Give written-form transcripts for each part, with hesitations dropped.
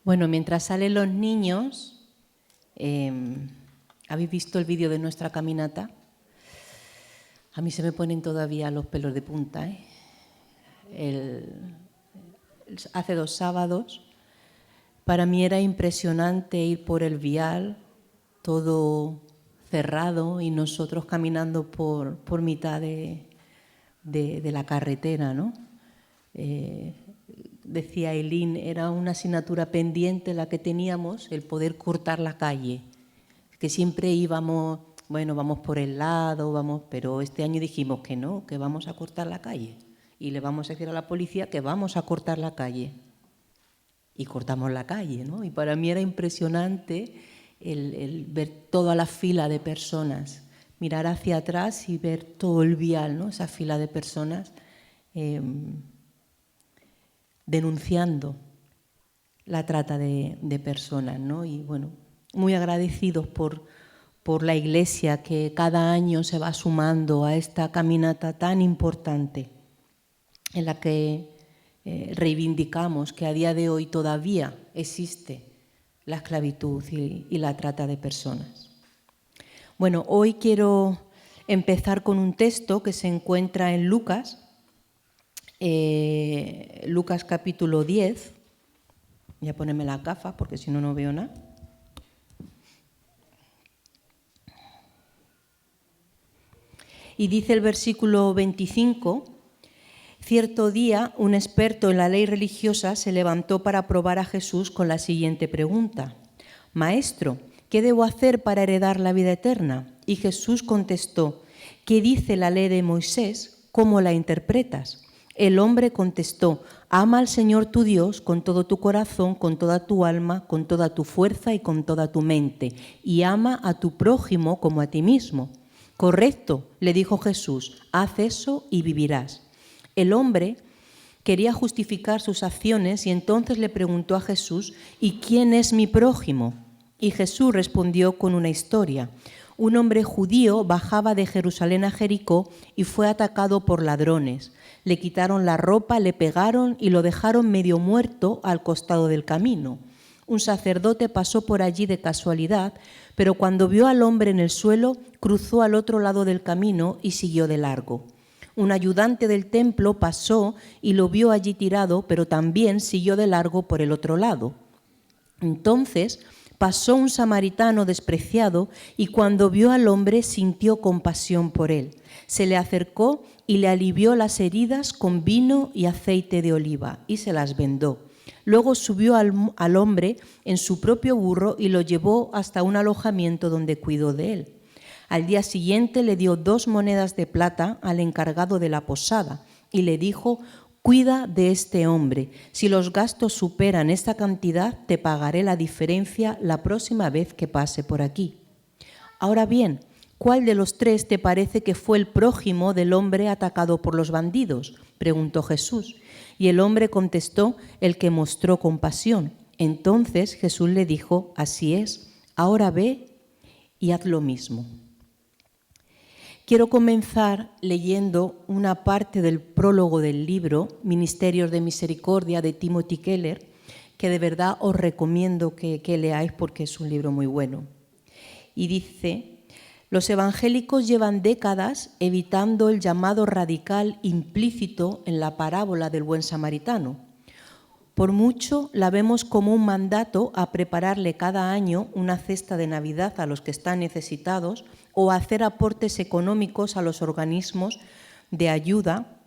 Bueno, mientras salen los niños, ¿habéis visto el vídeo de nuestra caminata? A mí se me ponen todavía los pelos de punta. Hace 2 sábados, para mí era impresionante ir por el vial, todo cerrado, y nosotros caminando por mitad de la carretera, ¿no? Decía Eileen, era una asignatura pendiente la que teníamos, el poder cortar la calle, que siempre íbamos, bueno, vamos por el lado, pero este año dijimos que no, que vamos a cortar la calle y le vamos a decir a la policía que vamos a cortar la calle. Y cortamos la calle, ¿no? Y para mí era impresionante el ver toda la fila de personas, mirar hacia atrás y ver todo el vial, ¿no? Esa fila de personas denunciando la trata de personas, ¿no? Y bueno, muy agradecidos por la Iglesia que cada año se va sumando a esta caminata tan importante en la que reivindicamos que a día de hoy todavía existe la esclavitud y la trata de personas. Bueno, hoy quiero empezar con un texto que se encuentra en Lucas, Lucas capítulo 10. Voy a ponerme las gafas porque si no, no veo nada. Y dice el versículo 25: cierto día, un experto en la ley religiosa se levantó para probar a Jesús con la siguiente pregunta: Maestro, ¿qué debo hacer para heredar la vida eterna? Y Jesús contestó: ¿qué dice la ley de Moisés? ¿Cómo la interpretas? El hombre contestó: ama al Señor tu Dios con todo tu corazón, con toda tu alma, con toda tu fuerza y con toda tu mente, y ama a tu prójimo como a ti mismo. Correcto, le dijo Jesús, haz eso y vivirás. El hombre quería justificar sus acciones y entonces le preguntó a Jesús: ¿y quién es mi prójimo? Y Jesús respondió con una historia. Un hombre judío bajaba de Jerusalén a Jericó y fue atacado por ladrones. Le quitaron la ropa, le pegaron y lo dejaron medio muerto al costado del camino. Un sacerdote pasó por allí de casualidad, pero cuando vio al hombre en el suelo, cruzó al otro lado del camino y siguió de largo. Un ayudante del templo pasó y lo vio allí tirado, pero también siguió de largo por el otro lado. Entonces pasó un samaritano despreciado y cuando vio al hombre sintió compasión por él. Se le acercó y le alivió las heridas con vino y aceite de oliva y se las vendó. Luego subió al hombre en su propio burro y lo llevó hasta un alojamiento donde cuidó de él. Al día siguiente le dio 2 monedas de plata al encargado de la posada y le dijo: cuida de este hombre. Si los gastos superan esta cantidad, te pagaré la diferencia la próxima vez que pase por aquí. Ahora bien, ¿cuál de los 3 te parece que fue el prójimo del hombre atacado por los bandidos?, preguntó Jesús. Y el hombre contestó: el que mostró compasión. Entonces Jesús le dijo: así es, ahora ve y haz lo mismo. Quiero comenzar leyendo una parte del prólogo del libro Ministerios de Misericordia de Timothy Keller, que de verdad os recomiendo que leáis porque es un libro muy bueno. Y dice: los evangélicos llevan décadas evitando el llamado radical implícito en la parábola del buen samaritano. Por mucho la vemos como un mandato a prepararle cada año una cesta de Navidad a los que están necesitados o a hacer aportes económicos a los organismos de ayuda.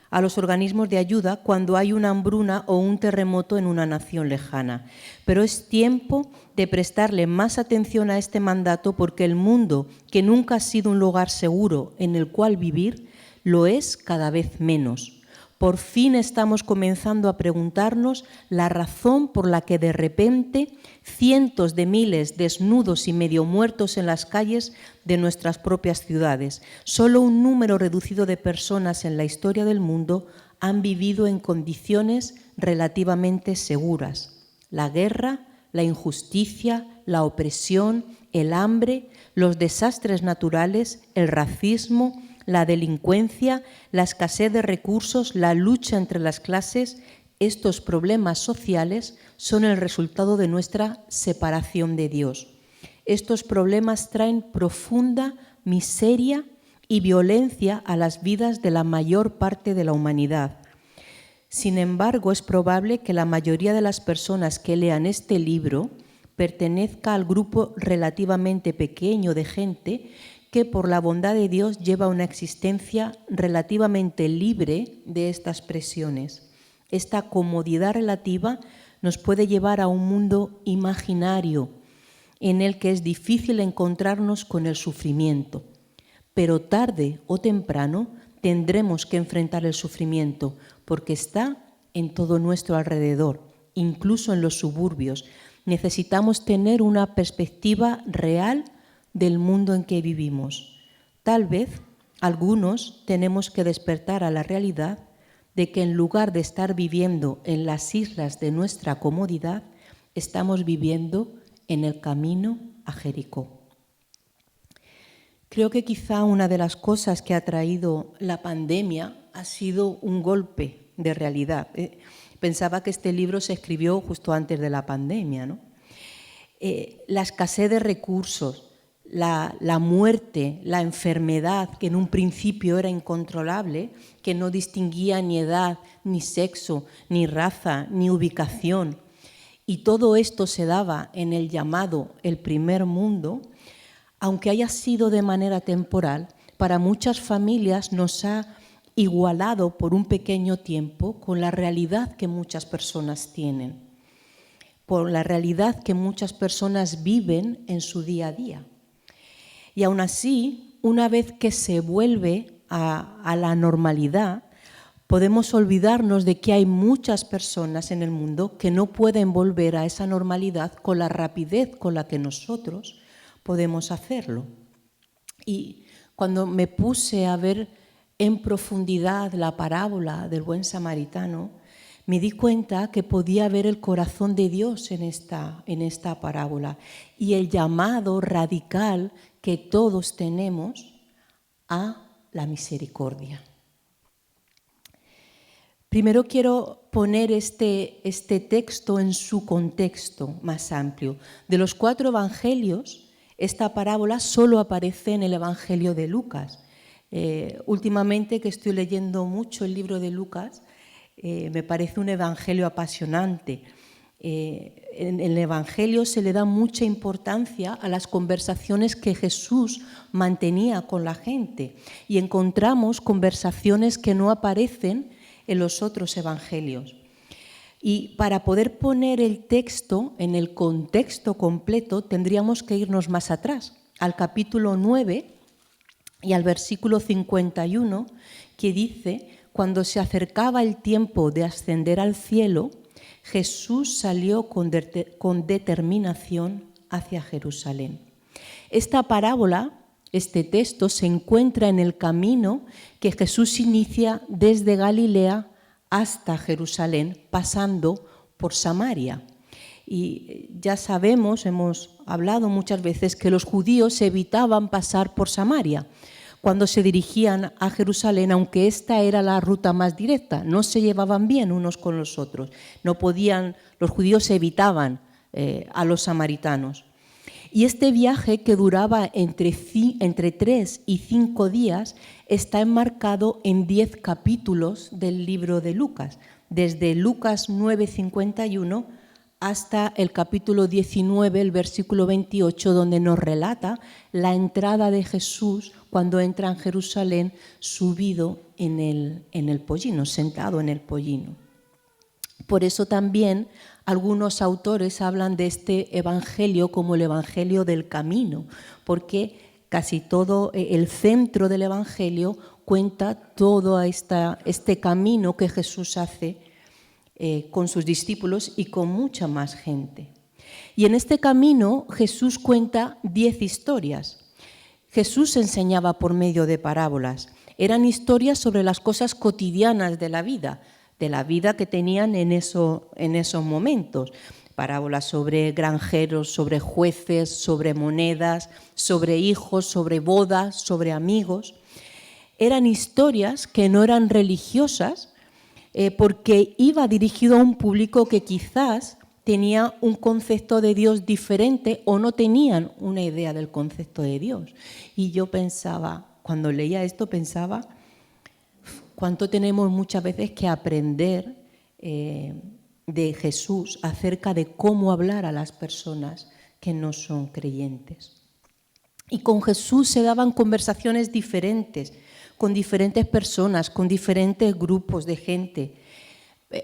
A los organismos de ayuda cuando hay una hambruna o un terremoto en una nación lejana. Pero es tiempo de prestarle más atención a este mandato porque el mundo, que nunca ha sido un lugar seguro en el cual vivir, lo es cada vez menos. Por fin estamos comenzando a preguntarnos la razón por la que de repente cientos de miles desnudos y medio muertos en las calles de nuestras propias ciudades. Solo un número reducido de personas en la historia del mundo han vivido en condiciones relativamente seguras. La guerra, la injusticia, la opresión, el hambre, los desastres naturales, el racismo, la delincuencia, la escasez de recursos, la lucha entre las clases, estos problemas sociales son el resultado de nuestra separación de Dios. Estos problemas traen profunda miseria y violencia a las vidas de la mayor parte de la humanidad. Sin embargo, es probable que la mayoría de las personas que lean este libro pertenezca al grupo relativamente pequeño de gente que por la bondad de Dios lleva una existencia relativamente libre de estas presiones. Esta comodidad relativa nos puede llevar a un mundo imaginario en el que es difícil encontrarnos con el sufrimiento. Pero tarde o temprano tendremos que enfrentar el sufrimiento porque está en todo nuestro alrededor, incluso en los suburbios. Necesitamos tener una perspectiva real del mundo en que vivimos. Tal vez algunos tenemos que despertar a la realidad de que en lugar de estar viviendo en las islas de nuestra comodidad, estamos viviendo en el camino a Jericó. Creo que quizá una de las cosas que ha traído la pandemia ha sido un golpe de realidad. Pensaba que este libro se escribió justo antes de la pandemia, ¿no? La escasez de recursos, la muerte, la enfermedad, que en un principio era incontrolable, que no distinguía ni edad, ni sexo, ni raza, ni ubicación. Y todo esto se daba en el llamado el primer mundo. Aunque haya sido de manera temporal, para muchas familias nos ha igualado por un pequeño tiempo con la realidad que muchas personas tienen, por la realidad que muchas personas viven en su día a día. Y aún así, una vez que se vuelve a la normalidad, podemos olvidarnos de que hay muchas personas en el mundo que no pueden volver a esa normalidad con la rapidez con la que nosotros podemos hacerlo. Y cuando me puse a ver en profundidad la parábola del buen samaritano, me di cuenta que podía ver el corazón de Dios en esta parábola y el llamado radical que todos tenemos a la misericordia. Primero quiero poner este texto en su contexto más amplio. De los 4 evangelios, esta parábola solo aparece en el Evangelio de Lucas. Últimamente que estoy leyendo mucho el libro de Lucas, me parece un evangelio apasionante. En el Evangelio se le da mucha importancia a las conversaciones que Jesús mantenía con la gente y encontramos conversaciones que no aparecen en los otros evangelios. Y para poder poner el texto en el contexto completo tendríamos que irnos más atrás, al capítulo 9 y al versículo 51, que dice: cuando se acercaba el tiempo de ascender al cielo, Jesús salió con determinación hacia Jerusalén. Esta parábola, este texto, se encuentra en el camino que Jesús inicia desde Galilea hasta Jerusalén, pasando por Samaria. Y ya sabemos, hemos hablado muchas veces, que los judíos evitaban pasar por Samaria cuando se dirigían a Jerusalén, aunque esta era la ruta más directa. No se llevaban bien unos con los otros. No podían, los judíos evitaban a los samaritanos. Y este viaje, que duraba entre 3 y 5 días, está enmarcado en 10 capítulos del libro de Lucas, desde Lucas 9:51 hasta el capítulo 19, el versículo 28, donde nos relata la entrada de Jesús cuando entra en Jerusalén subido en el pollino, sentado en el pollino. Por eso también algunos autores hablan de este evangelio como el evangelio del camino, porque casi todo el centro del evangelio cuenta todo este camino que Jesús hace con sus discípulos y con mucha más gente. Y en este camino Jesús cuenta 10 historias. Jesús enseñaba por medio de parábolas. Eran historias sobre las cosas cotidianas de la vida que tenían en esos momentos. Parábolas sobre granjeros, sobre jueces, sobre monedas, sobre hijos, sobre bodas, sobre amigos. eran historias que no eran religiosas, porque iba dirigido a un público que quizás tenía un concepto de Dios diferente o no tenían una idea del concepto de Dios. Y yo pensaba, cuando leía esto, pensaba cuánto tenemos muchas veces que aprender de Jesús acerca de cómo hablar a las personas que no son creyentes. Y con Jesús se daban conversaciones diferentes, con diferentes personas, con diferentes grupos de gente.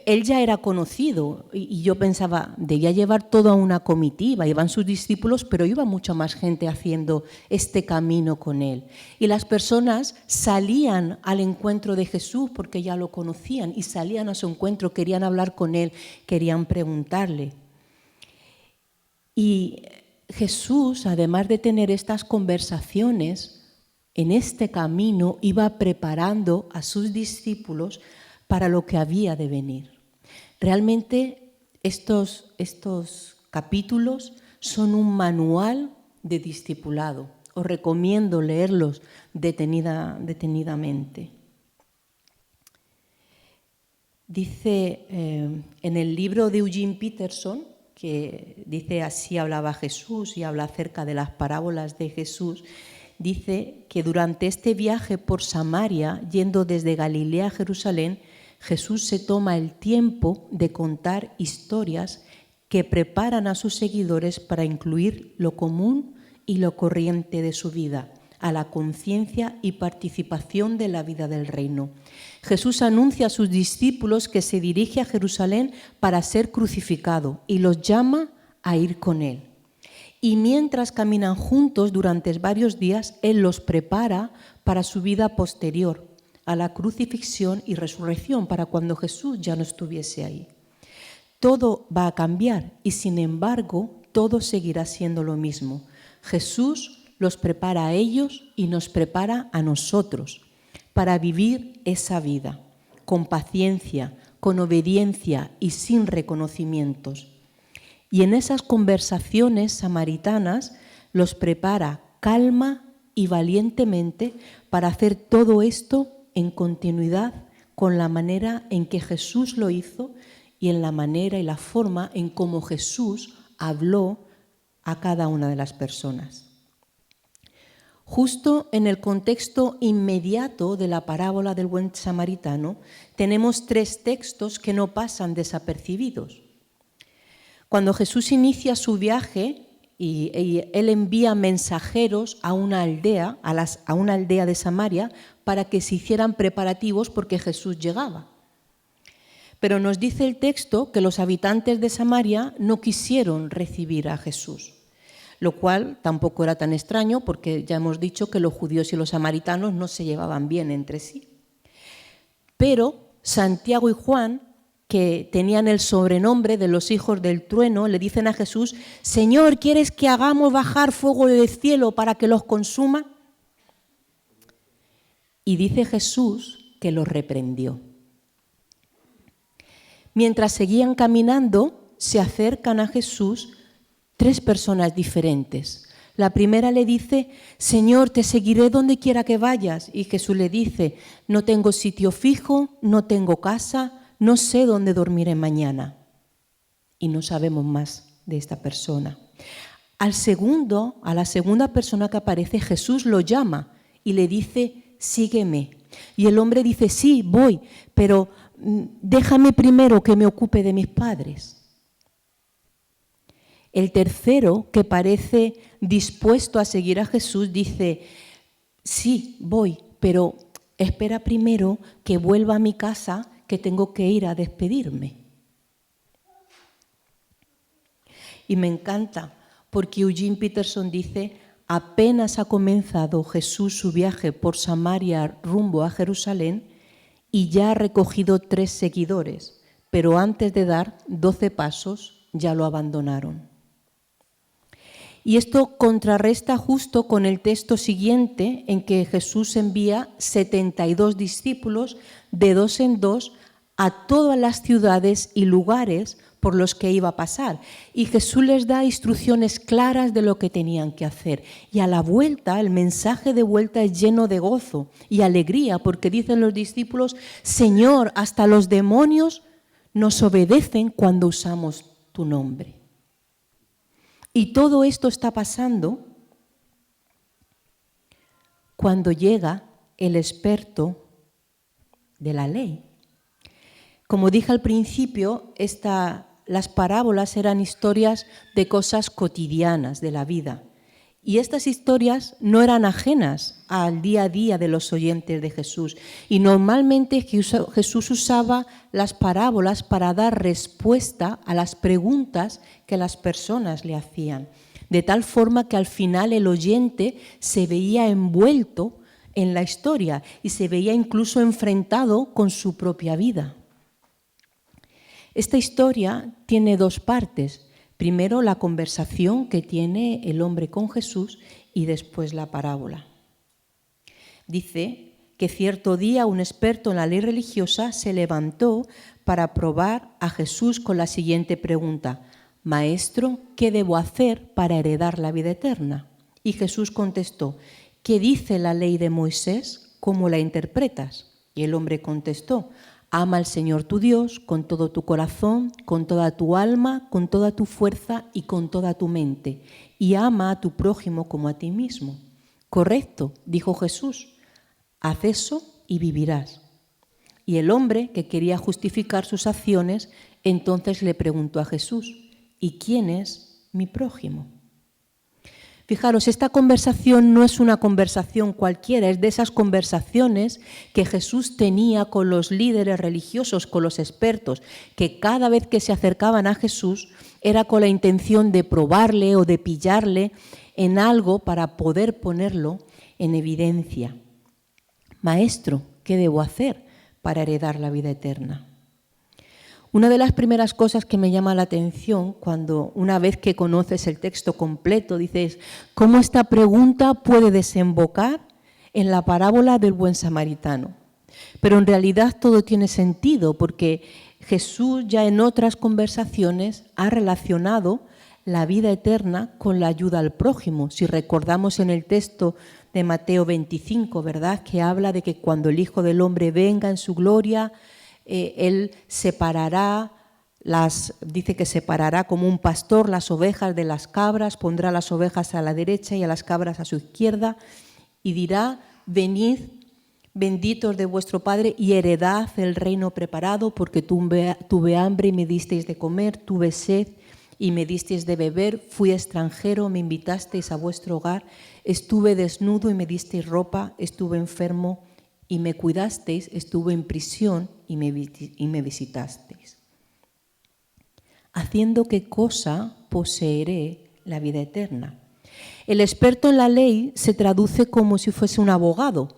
Él ya era conocido y yo pensaba, debía llevar toda una comitiva, iban sus discípulos, pero iba mucha más gente haciendo este camino con él. Y las personas salían al encuentro de Jesús porque ya lo conocían y salían a su encuentro, querían hablar con él, querían preguntarle. Y Jesús, además de tener estas conversaciones, en este camino iba preparando a sus discípulos para lo que había de venir. Realmente estos capítulos son un manual de discipulado. Os recomiendo leerlos detenidamente. Dice en el libro de Eugene Peterson, que dice así hablaba Jesús y habla acerca de las parábolas de Jesús, dice que durante este viaje por Samaria, yendo desde Galilea a Jerusalén, Jesús se toma el tiempo de contar historias que preparan a sus seguidores para incluir lo común y lo corriente de su vida, a la conciencia y participación de la vida del reino. Jesús anuncia a sus discípulos que se dirige a Jerusalén para ser crucificado y los llama a ir con él. Y mientras caminan juntos durante varios días, Él los prepara para su vida posterior, a la crucifixión y resurrección, para cuando Jesús ya no estuviese ahí. Todo va a cambiar y, sin embargo, todo seguirá siendo lo mismo. Jesús los prepara a ellos y nos prepara a nosotros para vivir esa vida con paciencia, con obediencia y sin reconocimientos. Y en esas conversaciones samaritanas los prepara calma y valientemente para hacer todo esto en continuidad con la manera en que Jesús lo hizo y en la manera y la forma en cómo Jesús habló a cada una de las personas. Justo en el contexto inmediato de la parábola del buen samaritano, tenemos 3 textos que no pasan desapercibidos. Cuando Jesús inicia su viaje y Él envía mensajeros a una aldea, a una aldea de Samaria, para que se hicieran preparativos porque Jesús llegaba. Pero nos dice el texto que los habitantes de Samaria no quisieron recibir a Jesús, lo cual tampoco era tan extraño porque ya hemos dicho que los judíos y los samaritanos no se llevaban bien entre sí. Pero Santiago y Juan, que tenían el sobrenombre de los hijos del trueno, le dicen a Jesús: Señor, ¿quieres que hagamos bajar fuego del cielo para que los consuma? Y dice Jesús que los reprendió. Mientras seguían caminando, se acercan a Jesús 3 personas diferentes. La primera le dice: Señor, te seguiré donde quiera que vayas. Y Jesús le dice: no tengo sitio fijo, no tengo casa, no sé dónde dormiré mañana. Y no sabemos más de esta persona. A la segunda persona que aparece, Jesús lo llama y le dice: sígueme. Y el hombre dice: sí, voy, pero déjame primero que me ocupe de mis padres. El tercero, que parece dispuesto a seguir a Jesús, dice: sí, voy, pero espera primero que vuelva a mi casa, que tengo que ir a despedirme. Y me encanta porque Eugene Peterson dice: apenas ha comenzado Jesús su viaje por Samaria rumbo a Jerusalén y ya ha recogido 3 seguidores, pero antes de dar 12 pasos ya lo abandonaron. Y esto contrarresta justo con el texto siguiente, en que Jesús envía 72 discípulos de 2 en 2 a todas las ciudades y lugares por los que iba a pasar. Y Jesús les da instrucciones claras de lo que tenían que hacer. Y a la vuelta, el mensaje de vuelta es lleno de gozo y alegría, porque dicen los discípulos: Señor, hasta los demonios nos obedecen cuando usamos tu nombre. Y todo esto está pasando cuando llega el experto de la ley. Como dije al principio, las parábolas eran historias de cosas cotidianas de la vida. Y estas historias no eran ajenas al día a día de los oyentes de Jesús. Y normalmente Jesús usaba las parábolas para dar respuesta a las preguntas que las personas le hacían. De tal forma que al final el oyente se veía envuelto en la historia y se veía incluso enfrentado con su propia vida. Esta historia tiene dos partes. Primero, la conversación que tiene el hombre con Jesús y después la parábola. Dice que cierto día un experto en la ley religiosa se levantó para probar a Jesús con la siguiente pregunta: Maestro, ¿qué debo hacer para heredar la vida eterna? Y Jesús contestó: ¿qué dice la ley de Moisés? ¿Cómo la interpretas? Y el hombre contestó: ama al Señor tu Dios con todo tu corazón, con toda tu alma, con toda tu fuerza y con toda tu mente, y ama a tu prójimo como a ti mismo. Correcto, dijo Jesús, haz eso y vivirás. Y el hombre, que quería justificar sus acciones, entonces le preguntó a Jesús: ¿y quién es mi prójimo? Fijaros, esta conversación no es una conversación cualquiera, es de esas conversaciones que Jesús tenía con los líderes religiosos, con los expertos, que cada vez que se acercaban a Jesús era con la intención de probarle o de pillarle en algo para poder ponerlo en evidencia. Maestro, ¿qué debo hacer para heredar la vida eterna? Una de las primeras cosas que me llama la atención cuando una vez que conoces el texto completo dices cómo esta pregunta puede desembocar en la parábola del buen samaritano. Pero en realidad todo tiene sentido porque Jesús ya en otras conversaciones ha relacionado la vida eterna con la ayuda al prójimo. Si recordamos en el texto de Mateo 25, ¿verdad?, que habla de que cuando el Hijo del Hombre venga en su gloria, Él separará, dice que separará como un pastor las ovejas de las cabras, pondrá las ovejas a la derecha y a las cabras a su izquierda y dirá: venid, benditos de vuestro Padre, y heredad el reino preparado, porque tuve hambre y me disteis de comer, tuve sed y me disteis de beber, fui extranjero, me invitasteis a vuestro hogar, estuve desnudo y me disteis ropa, estuve enfermo y me cuidasteis, estuve en prisión y me visitasteis. ¿Haciendo qué cosa poseeré la vida eterna? El experto en la ley se traduce como si fuese un abogado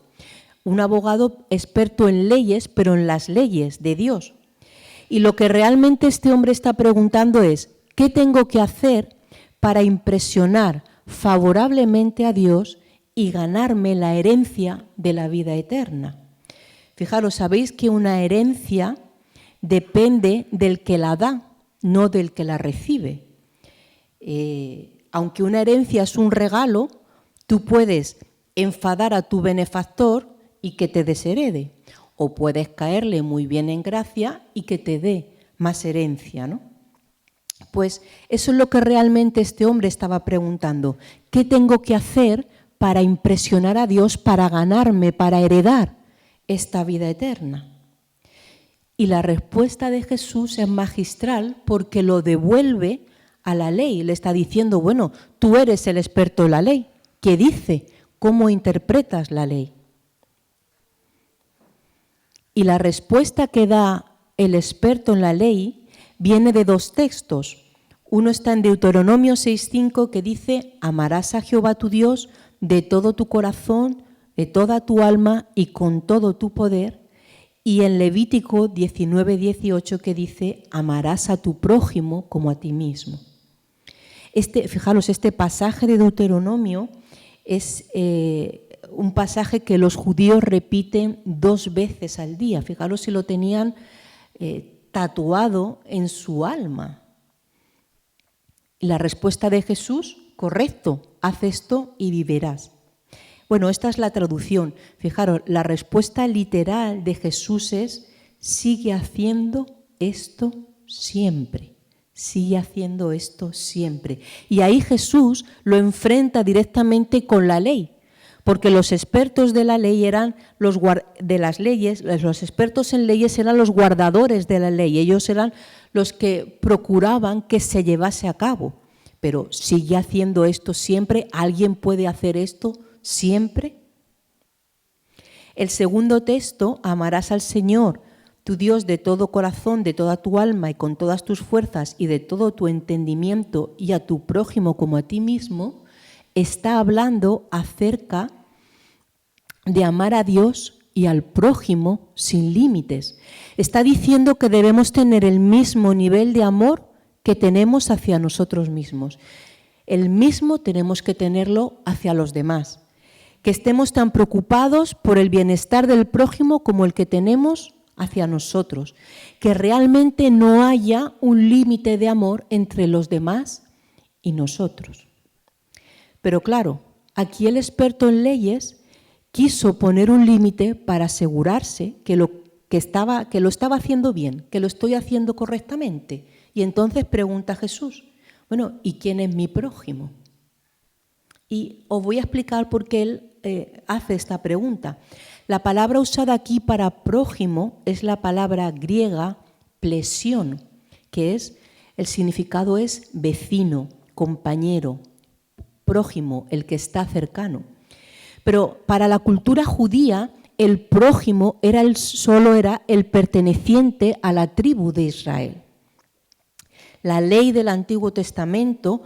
experto en leyes, pero en las leyes de Dios. Y lo que realmente este hombre está preguntando es: ¿qué tengo que hacer para impresionar favorablemente a Dios y ganarme la herencia de la vida eterna? Fijaros, sabéis que una herencia depende del que la da, no del que la recibe. Aunque una herencia es un regalo, tú puedes enfadar a tu benefactor y que te desherede, o puedes caerle muy bien en gracia y que te dé más herencia, ¿no? Pues eso es lo que realmente este hombre estaba preguntando: ¿qué tengo que hacer para impresionar a Dios, para ganarme, para heredar esta vida eterna? Y la respuesta de Jesús es magistral porque lo devuelve a la ley. Le está diciendo: bueno, tú eres el experto en la ley. ¿Qué dice? ¿Cómo interpretas la ley? Y la respuesta que da el experto en la ley viene de dos textos. Uno está en Deuteronomio 6:5, que dice: amarás a Jehová tu Dios de todo tu corazón, de toda tu alma y con todo tu poder. Y en Levítico 19:18, que dice: amarás a tu prójimo como a ti mismo. Fijaros, este pasaje de Deuteronomio es un pasaje que los judíos repiten 2 veces al día. Fijaros si lo tenían tatuado en su alma. La respuesta de Jesús, correcto, haz esto y vivirás. Bueno, esta es la traducción. Fijaros, la respuesta literal de Jesús es: sigue haciendo esto siempre. Sigue haciendo esto siempre. Y ahí Jesús lo enfrenta directamente con la ley, porque los expertos de la ley eran los expertos en leyes eran los guardadores de la ley. Ellos eran los que procuraban que se llevase a cabo. Pero sigue haciendo esto siempre. ¿Alguien puede hacer esto siempre? El segundo texto, amarás al Señor, tu Dios, de todo corazón, de toda tu alma y con todas tus fuerzas y de todo tu entendimiento, y a tu prójimo como a ti mismo, está hablando acerca de amar a Dios y al prójimo sin límites. Está diciendo que debemos tener el mismo nivel de amor que tenemos hacia nosotros mismos. El mismo tenemos que tenerlo hacia los demás. Que estemos tan preocupados por el bienestar del prójimo como el que tenemos hacia nosotros. Que realmente no haya un límite de amor entre los demás y nosotros. Pero claro, aquí el experto en leyes quiso poner un límite para asegurarse que lo estaba haciendo bien, que lo estoy haciendo correctamente. Y entonces pregunta a Jesús, bueno, ¿y quién es mi prójimo? Y os voy a explicar por qué él hace esta pregunta. La palabra usada aquí para prójimo es la palabra griega plesión, que el significado es vecino, compañero, prójimo, el que está cercano. Pero para la cultura judía, el prójimo solo era el perteneciente a la tribu de Israel. La ley del Antiguo Testamento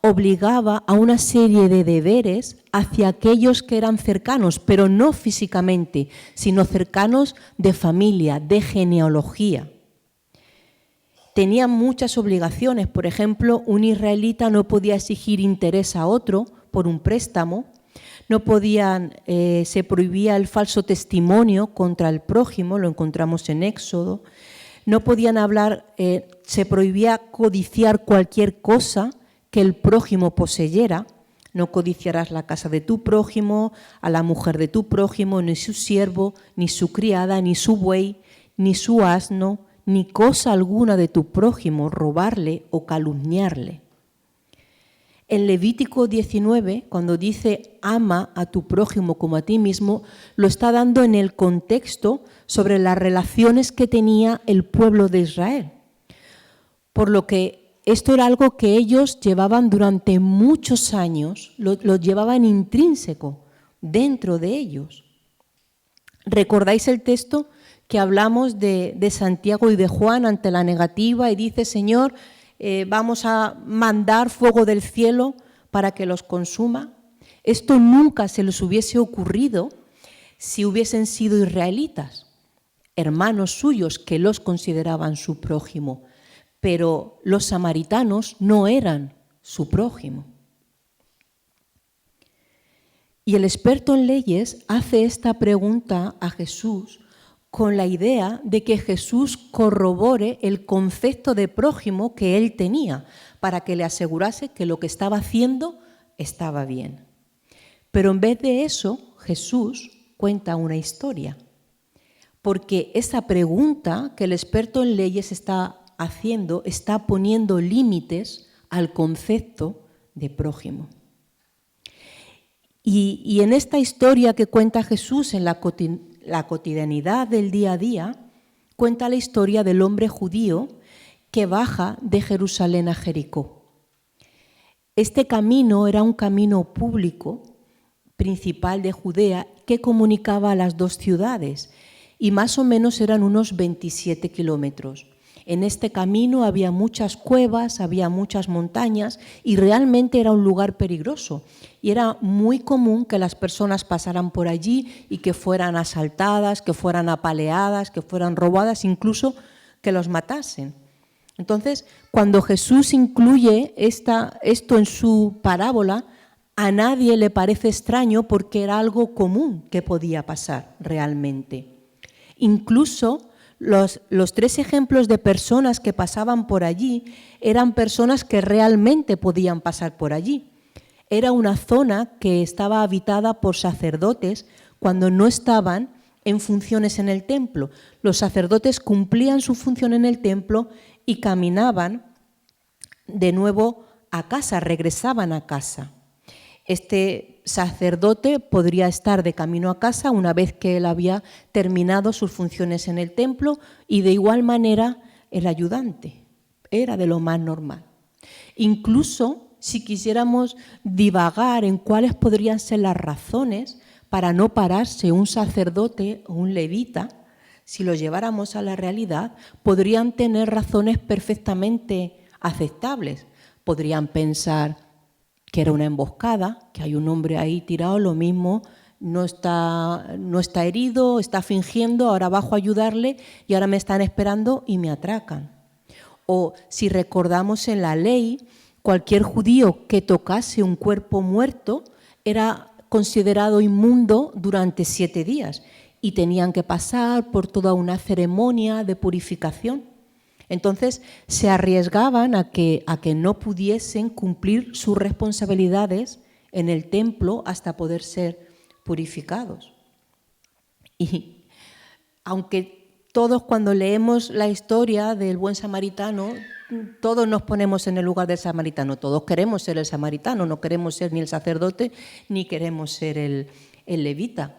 obligaba a una serie de deberes hacia aquellos que eran cercanos, pero no físicamente, sino cercanos de familia, de genealogía. Tenían muchas obligaciones. Por ejemplo, un israelita no podía exigir interés a otro por un préstamo, se prohibía el falso testimonio contra el prójimo, lo encontramos en Éxodo. No podían hablar, se prohibía codiciar cualquier cosa que el prójimo poseyera. No codiciarás la casa de tu prójimo, a la mujer de tu prójimo, ni su siervo, ni su criada, ni su buey, ni su asno, ni cosa alguna de tu prójimo, robarle o calumniarle. En Levítico 19, cuando dice ama a tu prójimo como a ti mismo, lo está dando en el contexto sobre las relaciones que tenía el pueblo de Israel. Por lo que esto era algo que ellos llevaban durante muchos años, lo llevaban intrínseco dentro de ellos. ¿Recordáis el texto que hablamos de Santiago y de Juan ante la negativa? Y dice, Señor, vamos a mandar fuego del cielo para que los consuma. Esto nunca se les hubiese ocurrido si hubiesen sido israelitas, hermanos suyos que los consideraban su prójimo, pero los samaritanos no eran su prójimo. Y el experto en leyes hace esta pregunta a Jesús con la idea de que Jesús corrobore el concepto de prójimo que él tenía, para que le asegurase que lo que estaba haciendo estaba bien. Pero en vez de eso, Jesús cuenta una historia, porque esa pregunta que el experto en leyes está haciendo está poniendo límites al concepto de prójimo. Y en esta historia que cuenta Jesús en la cotidianidad del día a día, cuenta la historia del hombre judío que baja de Jerusalén a Jericó. Este camino era un camino público principal de Judea que comunicaba a las dos ciudades y más o menos eran unos 27 kilómetros. En este camino había muchas cuevas, había muchas montañas y realmente era un lugar peligroso. Y era muy común que las personas pasaran por allí y que fueran asaltadas, que fueran apaleadas, que fueran robadas, incluso que los matasen. Entonces, cuando Jesús incluye esto en su parábola, a nadie le parece extraño porque era algo común que podía pasar realmente. Incluso Los 3 ejemplos de personas que pasaban por allí eran personas que realmente podían pasar por allí. Era una zona que estaba habitada por sacerdotes cuando no estaban en funciones en el templo. Los sacerdotes cumplían su función en el templo y caminaban de nuevo a casa, regresaban a casa. Este sacerdote podría estar de camino a casa una vez que él había terminado sus funciones en el templo, y de igual manera el ayudante. Era de lo más normal. Incluso si quisiéramos divagar en cuáles podrían ser las razones para no pararse un sacerdote o un levita, si lo lleváramos a la realidad, podrían tener razones perfectamente aceptables. Podrían pensar que era una emboscada, que hay un hombre ahí tirado, lo mismo, no está herido, está fingiendo, ahora bajo a ayudarle y ahora me están esperando y me atracan. O si recordamos en la ley, cualquier judío que tocase un cuerpo muerto era considerado inmundo durante 7 días y tenían que pasar por toda una ceremonia de purificación. Entonces se arriesgaban a que no pudiesen cumplir sus responsabilidades en el templo hasta poder ser purificados. Y aunque todos, cuando leemos la historia del buen samaritano, todos nos ponemos en el lugar del samaritano, todos queremos ser el samaritano, no queremos ser ni el sacerdote ni queremos ser el levita.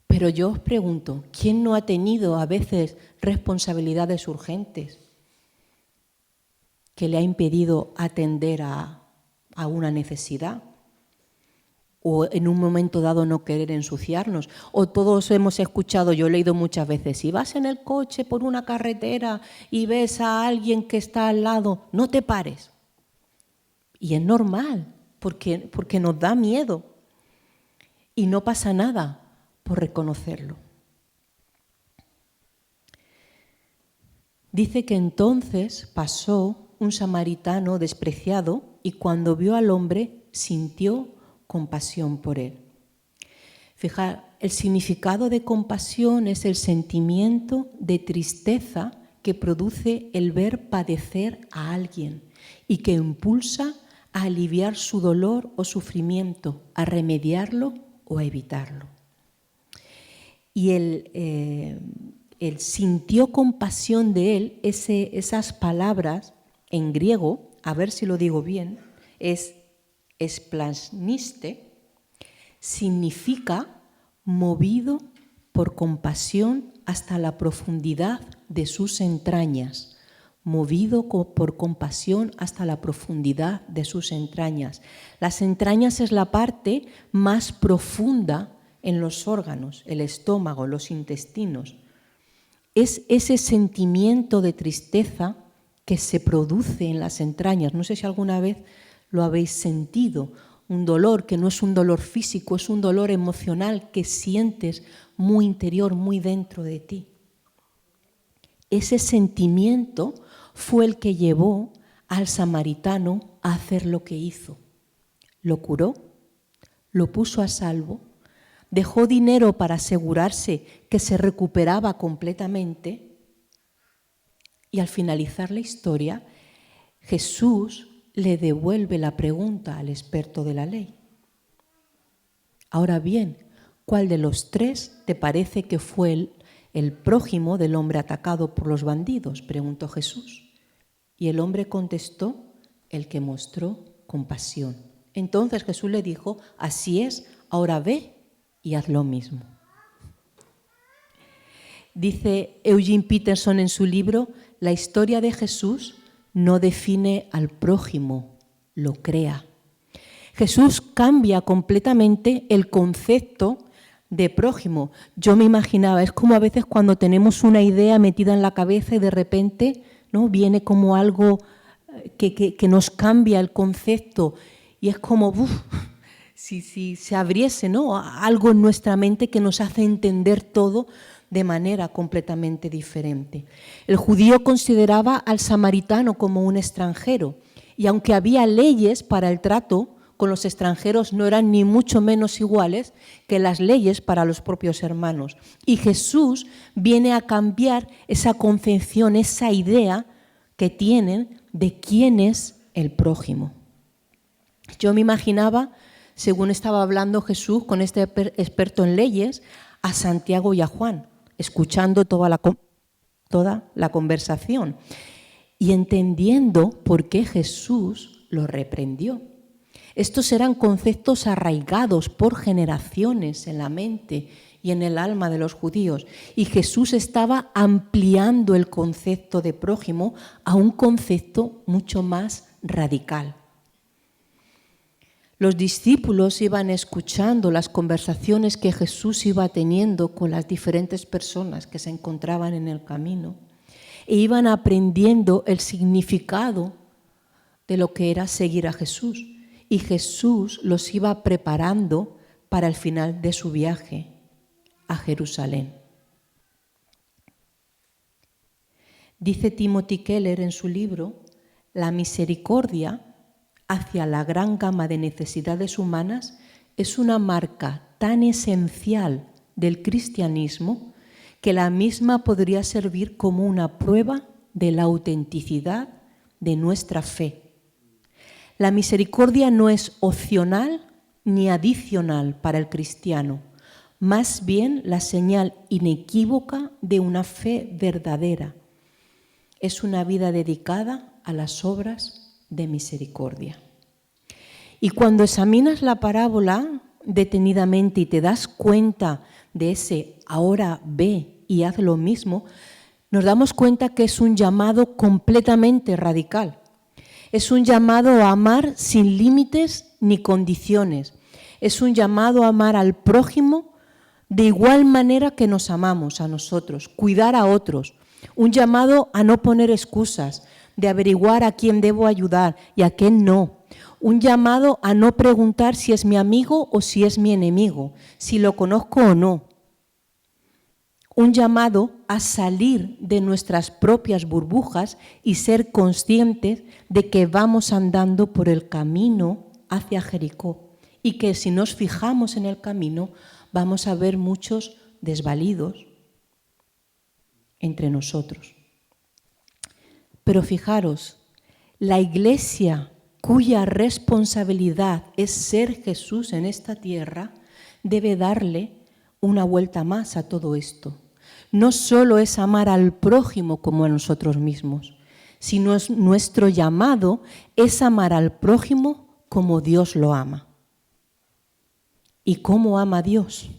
Pero yo os pregunto, ¿quién no ha tenido a veces responsabilidades urgentes que le ha impedido atender a una necesidad? O en un momento dado no querer ensuciarnos. O todos hemos escuchado, yo he leído muchas veces, si vas en el coche por una carretera y ves a alguien que está al lado, no te pares. Y es normal, porque nos da miedo. Y no pasa nada por reconocerlo. Dice que entonces pasó un samaritano despreciado y cuando vio al hombre sintió compasión por él. Fijar, el significado de compasión es el sentimiento de tristeza que produce el ver padecer a alguien y que impulsa a aliviar su dolor o sufrimiento, a remediarlo o a evitarlo. Y él sintió compasión de él, esas palabras en griego, a ver si lo digo bien, es esplaniste, significa movido por compasión hasta la profundidad de sus entrañas. Movido por compasión hasta la profundidad de sus entrañas. Las entrañas es la parte más profunda en los órganos, el estómago, los intestinos. Es ese sentimiento de tristeza que se produce en las entrañas. No sé si alguna vez lo habéis sentido, un dolor que no es un dolor físico, es un dolor emocional que sientes muy interior, muy dentro de ti. Ese sentimiento fue el que llevó al samaritano a hacer lo que hizo. Lo curó, lo puso a salvo, dejó dinero para asegurarse que se recuperaba completamente y al finalizar la historia, Jesús le devuelve la pregunta al experto de la ley. Ahora bien, ¿cuál de los 3 te parece que fue el prójimo del hombre atacado por los bandidos?, preguntó Jesús. Y el hombre contestó, el que mostró compasión. Entonces Jesús le dijo, así es, ahora ve y haz lo mismo. Dice Eugene Peterson en su libro, la historia de Jesús no define al prójimo, lo crea. Jesús cambia completamente el concepto de prójimo. Yo me imaginaba, es como a veces cuando tenemos una idea metida en la cabeza y de repente, ¿no?, viene como algo que nos cambia el concepto y es como, si se abriese, ¿no?, algo en nuestra mente que nos hace entender todo de manera completamente diferente. El judío consideraba al samaritano como un extranjero y aunque había leyes para el trato con los extranjeros no eran ni mucho menos iguales que las leyes para los propios hermanos. Y Jesús viene a cambiar esa concepción, esa idea que tienen de quién es el prójimo. Yo me imaginaba, según estaba hablando Jesús con este experto en leyes, a Santiago y a Juan, escuchando toda la conversación y entendiendo por qué Jesús lo reprendió. Estos eran conceptos arraigados por generaciones en la mente y en el alma de los judíos, y Jesús estaba ampliando el concepto de prójimo a un concepto mucho más radical. Los discípulos iban escuchando las conversaciones que Jesús iba teniendo con las diferentes personas que se encontraban en el camino e iban aprendiendo el significado de lo que era seguir a Jesús. Y Jesús los iba preparando para el final de su viaje a Jerusalén. Dice Timothy Keller en su libro, la misericordia hacia la gran gama de necesidades humanas es una marca tan esencial del cristianismo que la misma podría servir como una prueba de la autenticidad de nuestra fe. La misericordia no es opcional ni adicional para el cristiano, más bien la señal inequívoca de una fe verdadera. Es una vida dedicada a las obras de misericordia. Y cuando examinas la parábola detenidamente y te das cuenta de ese ahora ve y haz lo mismo, nos damos cuenta que es un llamado completamente radical. Es un llamado a amar sin límites ni condiciones. Es un llamado a amar al prójimo de igual manera que nos amamos a nosotros, cuidar a otros. Un llamado a no poner excusas, de averiguar a quién debo ayudar y a quién no. Un llamado a no preguntar si es mi amigo o si es mi enemigo, si lo conozco o no. Un llamado a salir de nuestras propias burbujas y ser conscientes de que vamos andando por el camino hacia Jericó y que si nos fijamos en el camino vamos a ver muchos desvalidos entre nosotros. Pero fijaros, la Iglesia cuya responsabilidad es ser Jesús en esta tierra debe darle una vuelta más a todo esto. No solo es amar al prójimo como a nosotros mismos, sino nuestro llamado es amar al prójimo como Dios lo ama. ¿Y cómo ama Dios?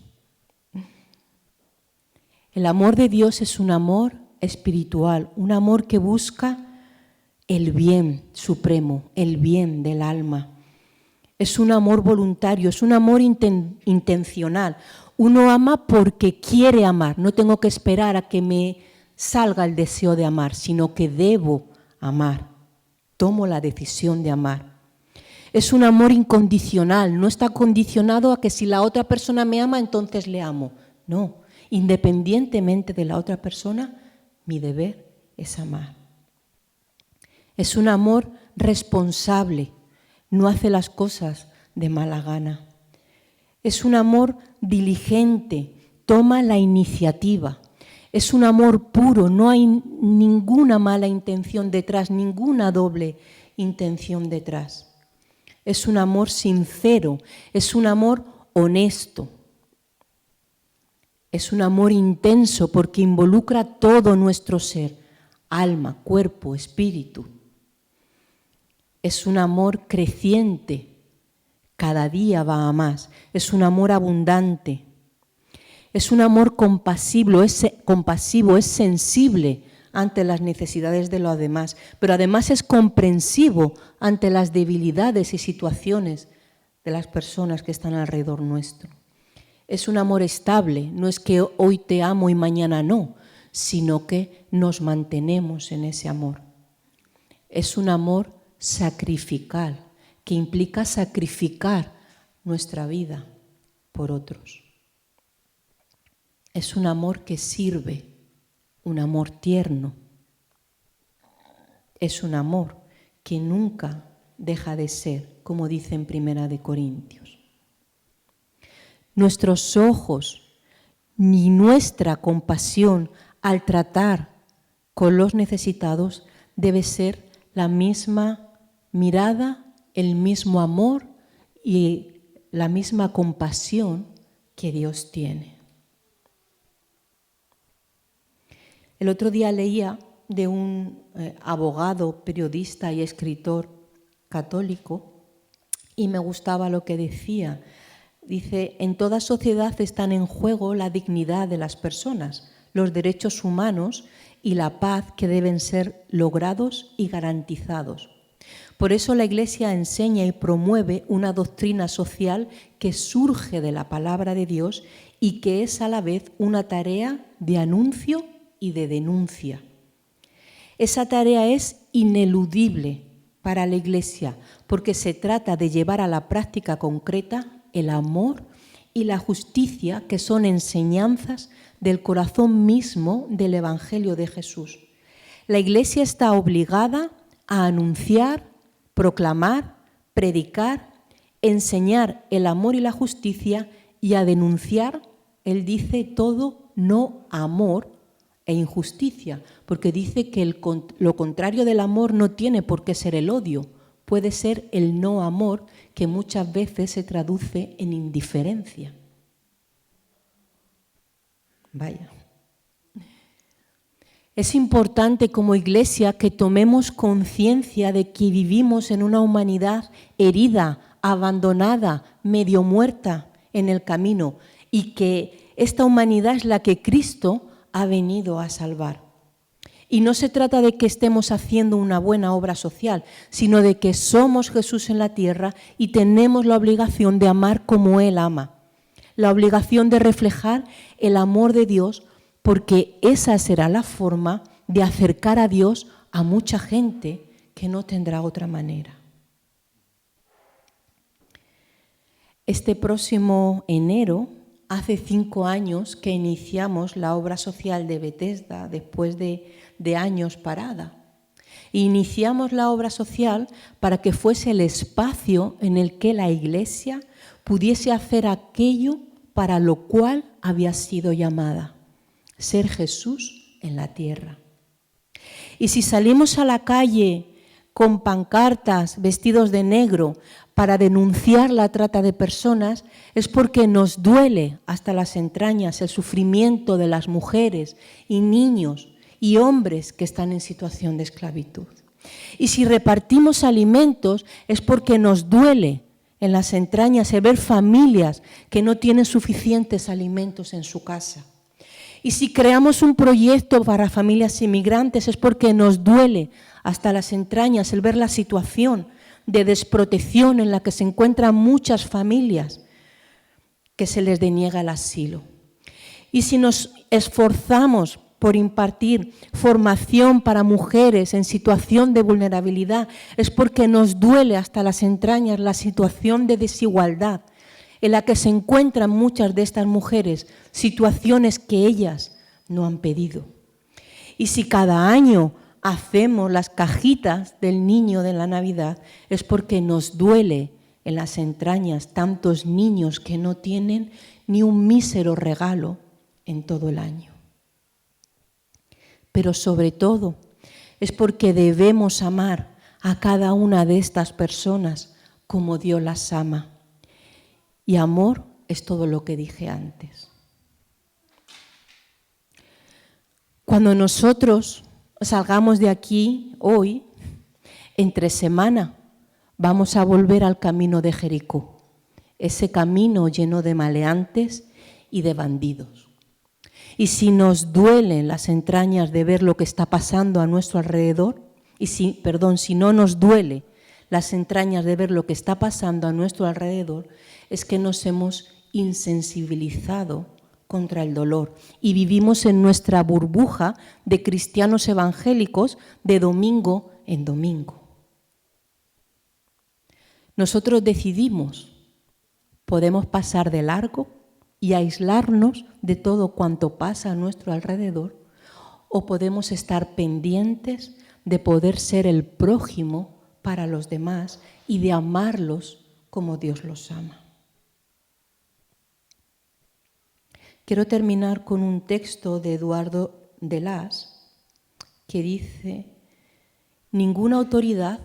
El amor de Dios es un amor espiritual, un amor que busca el bien supremo, el bien del alma. Es un amor voluntario, es un amor intencional. Uno ama porque quiere amar, no tengo que esperar a que me salga el deseo de amar, sino que debo amar. Tomo la decisión de amar. Es un amor incondicional, no está condicionado a que si la otra persona me ama, entonces le amo. No, independientemente de la otra persona, mi deber es amar. Es un amor responsable, no hace las cosas de mala gana. Es un amor diligente, toma la iniciativa. Es un amor puro, no hay ninguna mala intención detrás, ninguna doble intención detrás. Es un amor sincero, es un amor honesto. Es un amor intenso porque involucra todo nuestro ser, alma, cuerpo, espíritu. Es un amor creciente, cada día va a más. Es un amor abundante. Es un amor compasivo, es sensible ante las necesidades de los demás, pero además es comprensivo ante las debilidades y situaciones de las personas que están alrededor nuestro. Es un amor estable, no es que hoy te amo y mañana no, sino que nos mantenemos en ese amor. Es un amor sacrificial, que implica sacrificar nuestra vida por otros. Es un amor que sirve, un amor tierno. Es un amor que nunca deja de ser, como dice en 1 Corintios. Nuestros ojos ni nuestra compasión al tratar con los necesitados debe ser la misma mirada, el mismo amor y la misma compasión que Dios tiene. El otro día leía de un abogado, periodista y escritor católico y me gustaba lo que decía. Dice, en toda sociedad están en juego la dignidad de las personas, los derechos humanos y la paz que deben ser logrados y garantizados. Por eso la Iglesia enseña y promueve una doctrina social que surge de la palabra de Dios y que es a la vez una tarea de anuncio y de denuncia. Esa tarea es ineludible para la Iglesia porque se trata de llevar a la práctica concreta el amor y la justicia, que son enseñanzas del corazón mismo del Evangelio de Jesús. La Iglesia está obligada a anunciar, proclamar, predicar, enseñar el amor y la justicia y a denunciar, él dice, todo no amor e injusticia, porque dice que lo contrario del amor no tiene por qué ser el odio, puede ser el no amor, que muchas veces se traduce en indiferencia. Vaya. Es importante como Iglesia que tomemos conciencia de que vivimos en una humanidad herida, abandonada, medio muerta en el camino y que esta humanidad es la que Cristo ha venido a salvar. Y no se trata de que estemos haciendo una buena obra social, sino de que somos Jesús en la tierra y tenemos la obligación de amar como Él ama. La obligación de reflejar el amor de Dios, porque esa será la forma de acercar a Dios a mucha gente que no tendrá otra manera. Este próximo enero, hace 5 años que iniciamos la obra social de Bethesda después de años parada. Iniciamos la obra social para que fuese el espacio en el que la Iglesia pudiese hacer aquello para lo cual había sido llamada, ser Jesús en la tierra. Y si salimos a la calle con pancartas, vestidos de negro, para denunciar la trata de personas, es porque nos duele hasta las entrañas el sufrimiento de las mujeres y niños y hombres que están en situación de esclavitud. Y si repartimos alimentos es porque nos duele en las entrañas el ver familias que no tienen suficientes alimentos en su casa. Y si creamos un proyecto para familias inmigrantes es porque nos duele hasta las entrañas el ver la situación de desprotección en la que se encuentran muchas familias que se les deniega el asilo. Y si nos esforzamos por impartir formación para mujeres en situación de vulnerabilidad, es porque nos duele hasta las entrañas la situación de desigualdad en la que se encuentran muchas de estas mujeres, situaciones que ellas no han pedido. Y si cada año hacemos las cajitas del niño de la Navidad, es porque nos duele en las entrañas tantos niños que no tienen ni un mísero regalo en todo el año. Pero sobre todo es porque debemos amar a cada una de estas personas como Dios las ama. Y amor es todo lo que dije antes. Cuando nosotros salgamos de aquí hoy, entre semana, vamos a volver al camino de Jericó, ese camino lleno de maleantes y de bandidos. Y si nos duelen las entrañas de ver lo que está pasando a nuestro alrededor, si no nos duele las entrañas de ver lo que está pasando a nuestro alrededor, es que nos hemos insensibilizado contra el dolor y vivimos en nuestra burbuja de cristianos evangélicos de domingo en domingo. Nosotros decidimos, podemos pasar de largo y aislarnos de todo cuanto pasa a nuestro alrededor, o podemos estar pendientes de poder ser el prójimo para los demás y de amarlos como Dios los ama. Quiero terminar con un texto de Eduardo de Las que dice: ninguna autoridad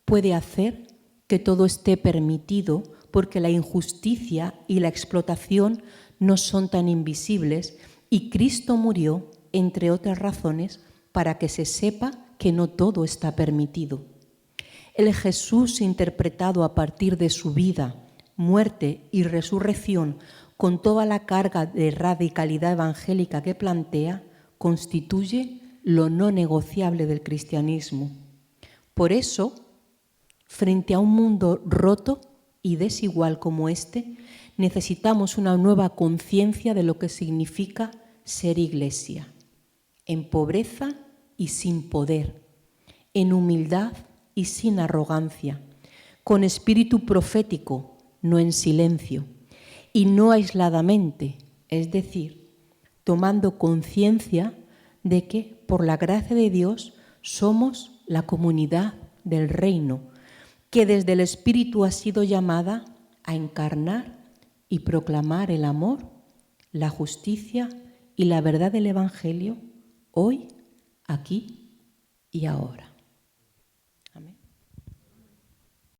puede hacer que todo esté permitido, porque la injusticia y la explotación no son tan invisibles, y Cristo murió, entre otras razones, para que se sepa que no todo está permitido. El Jesús interpretado a partir de su vida, muerte y resurrección, con toda la carga de radicalidad evangélica que plantea, constituye lo no negociable del cristianismo. Por eso, frente a un mundo roto y desigual como este, necesitamos una nueva conciencia de lo que significa ser iglesia, en pobreza y sin poder, en humildad y sin arrogancia, con espíritu profético, no en silencio, y no aisladamente, es decir, tomando conciencia de que, por la gracia de Dios, somos la comunidad del reino, que desde el Espíritu ha sido llamada a encarnar y proclamar el amor, la justicia y la verdad del Evangelio hoy, aquí y ahora.